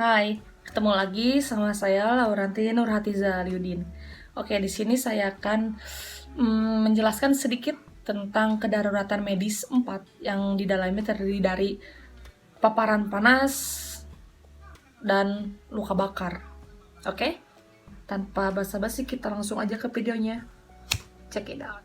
Hai, ketemu lagi sama saya Lauranti Nurhatiza Liudin. Oke, di sini saya akan menjelaskan sedikit tentang kedaruratan medis 4 yang di dalamnya terdiri dari paparan panas dan luka bakar. Oke? Tanpa basa-basi kita langsung aja ke videonya. Check it out.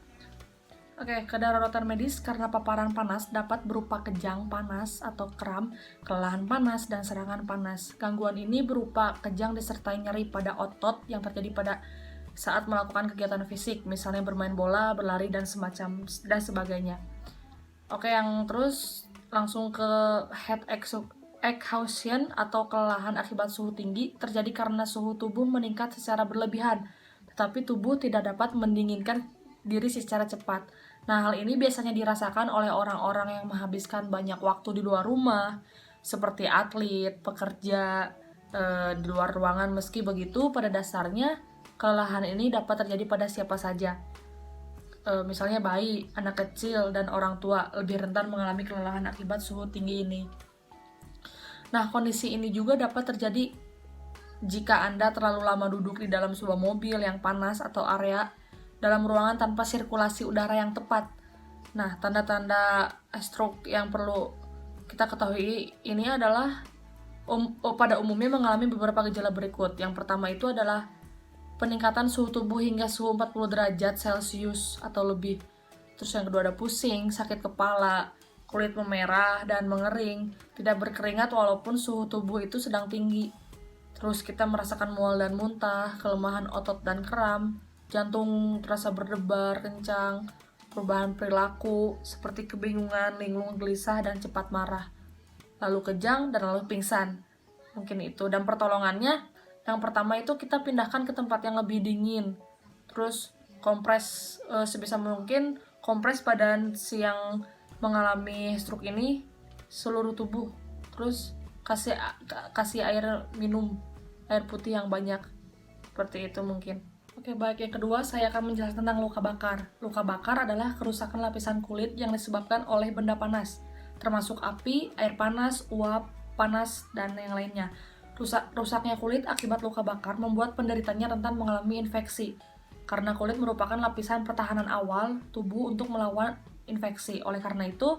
Oke, kedaruratan medis karena paparan panas dapat berupa kejang panas atau kram, kelelahan panas, dan serangan panas. Gangguan ini berupa kejang disertai nyeri pada otot yang terjadi pada saat melakukan kegiatan fisik, misalnya bermain bola, berlari, dan sebagainya. Oke, yang terus langsung ke head exhaustion atau kelelahan akibat suhu tinggi terjadi karena suhu tubuh meningkat secara berlebihan, tetapi tubuh tidak dapat mendinginkan diri secara cepat. Nah, hal ini biasanya dirasakan oleh orang-orang yang menghabiskan banyak waktu di luar rumah, seperti atlet, pekerja di luar ruangan. Meski begitu, pada dasarnya kelelahan ini dapat terjadi pada siapa saja. Misalnya bayi, anak kecil, dan orang tua lebih rentan mengalami kelelahan akibat suhu tinggi ini. Nah, kondisi ini juga dapat terjadi jika Anda terlalu lama duduk di dalam sebuah mobil yang panas atau area dalam ruangan tanpa sirkulasi udara yang tepat. Nah, tanda-tanda stroke yang perlu kita ketahui ini adalah pada umumnya mengalami beberapa gejala berikut. Yang pertama itu adalah peningkatan suhu tubuh hingga suhu 40 derajat Celcius atau lebih. Terus yang kedua ada pusing, sakit kepala, kulit memerah dan mengering, tidak berkeringat walaupun suhu tubuh itu sedang tinggi. Terus kita merasakan mual dan muntah, kelemahan otot dan kram, jantung terasa berdebar kencang, perubahan perilaku seperti kebingungan, linglung, gelisah, dan cepat marah. Lalu kejang dan lalu pingsan. Mungkin itu. Dan pertolongannya, yang pertama itu kita pindahkan ke tempat yang lebih dingin. Terus kompres sebisa mungkin, kompres badan si yang mengalami stroke ini seluruh tubuh. Terus kasih air minum, air putih yang banyak. Seperti itu mungkin. Oke, baik. Yang kedua, saya akan menjelaskan tentang luka bakar. Luka bakar adalah kerusakan lapisan kulit yang disebabkan oleh benda panas, termasuk api, air panas, uap panas, dan yang lainnya. Rusaknya kulit akibat luka bakar membuat penderitanya rentan mengalami infeksi, karena kulit merupakan lapisan pertahanan awal tubuh untuk melawan infeksi. Oleh karena itu,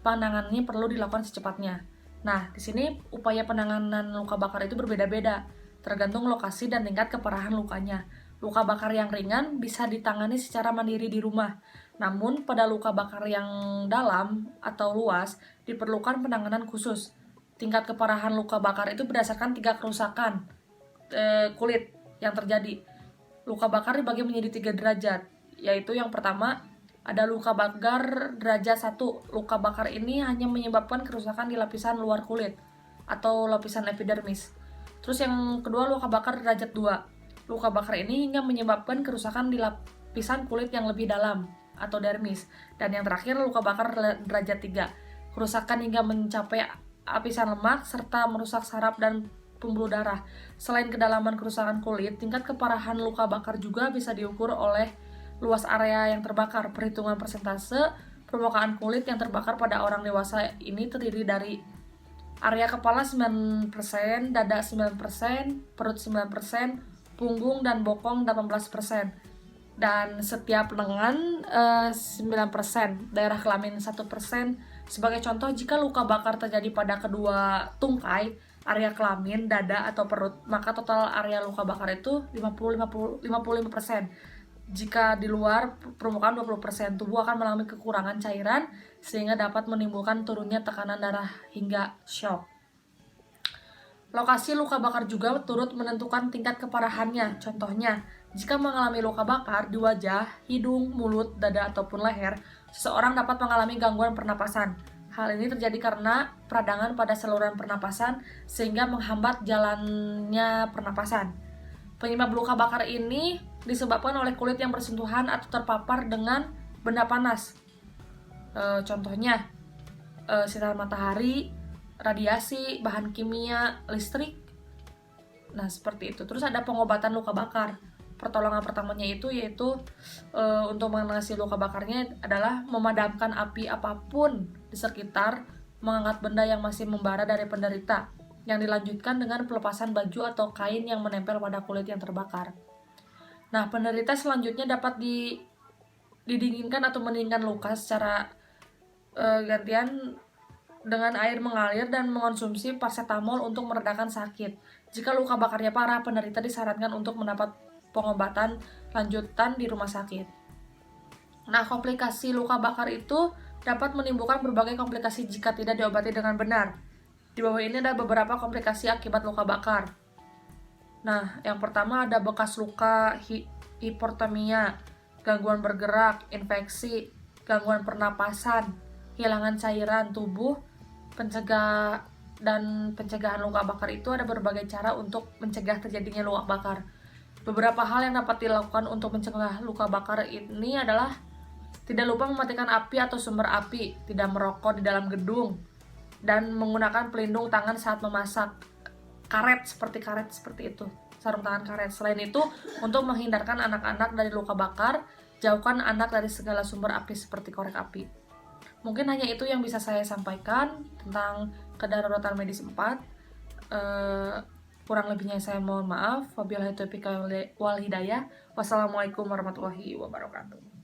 penanganannya perlu dilakukan secepatnya. Nah, di sini upaya penanganan luka bakar itu berbeda-beda, tergantung lokasi dan tingkat keparahan lukanya. Luka bakar yang ringan bisa ditangani secara mandiri di rumah. Namun, pada luka bakar yang dalam atau luas, diperlukan penanganan khusus. Tingkat keparahan luka bakar itu berdasarkan 3 kerusakan kulit yang terjadi. Luka bakar dibagi menjadi 3 derajat, yaitu yang pertama ada luka bakar derajat 1. Luka bakar ini hanya menyebabkan kerusakan di lapisan luar kulit atau lapisan epidermis. Terus yang kedua luka bakar derajat 2. Luka bakar ini hingga menyebabkan kerusakan di lapisan kulit yang lebih dalam atau dermis. Dan yang terakhir luka bakar derajat 3. Kerusakan hingga mencapai lapisan lemak serta merusak saraf dan pembuluh darah. Selain kedalaman kerusakan kulit, tingkat keparahan luka bakar juga bisa diukur oleh luas area yang terbakar. Perhitungan persentase permukaan kulit yang terbakar pada orang dewasa ini terdiri dari area kepala 9%, dada 9%, perut 9%, punggung dan bokong 18%, dan setiap lengan 9%, daerah kelamin 1%. Sebagai contoh, jika luka bakar terjadi pada kedua tungkai, area kelamin, dada, atau perut, maka total area luka bakar itu 55%. Jika di luar permukaan 20%, tubuh akan mengalami kekurangan cairan sehingga dapat menimbulkan turunnya tekanan darah hingga shock. Lokasi luka bakar juga turut menentukan tingkat keparahannya. Contohnya, jika mengalami luka bakar di wajah, hidung, mulut, dada, ataupun leher, seseorang dapat mengalami gangguan pernapasan. Hal ini terjadi karena peradangan pada saluran pernapasan sehingga menghambat jalannya pernapasan. Penyebab luka bakar ini disebabkan oleh kulit yang bersentuhan atau terpapar dengan benda panas. Contohnya, sinar matahari, radiasi, bahan kimia, listrik. Nah, seperti itu. Terus ada pengobatan luka bakar. Pertolongan pertamanya itu yaitu untuk mengatasi luka bakarnya adalah memadamkan api apapun di sekitar, mengangkat benda yang masih membara dari penderita. yang dilanjutkan dengan pelepasan baju atau kain yang menempel pada kulit yang terbakar. Nah, penderita selanjutnya dapat didinginkan atau mendinginkan luka secara gantian dengan air mengalir dan mengonsumsi paracetamol untuk meredakan sakit. Jika luka bakarnya parah, penderita disarankan untuk mendapat pengobatan lanjutan di rumah sakit. Nah, komplikasi luka bakar itu dapat menimbulkan berbagai komplikasi jika tidak diobati dengan benar. Di bawah ini ada beberapa komplikasi akibat luka bakar. Nah, yang pertama ada bekas luka, hipotermia, gangguan bergerak, infeksi, gangguan pernapasan, kehilangan cairan tubuh. Pencegahan luka bakar itu ada berbagai cara untuk mencegah terjadinya luka bakar. Beberapa hal yang dapat dilakukan untuk mencegah luka bakar ini adalah tidak lupa mematikan api atau sumber api, tidak merokok di dalam gedung, dan menggunakan pelindung tangan saat memasak. Karet seperti itu, sarung tangan karet. Selain itu, untuk menghindarkan anak-anak dari luka bakar, jauhkan anak dari segala sumber api seperti korek api. Mungkin hanya itu yang bisa saya sampaikan tentang kedaruratan medis 4. Kurang lebihnya saya mohon maaf. Wabillahi taufiq wal hidayah. Wassalamualaikum warahmatullahi wabarakatuh.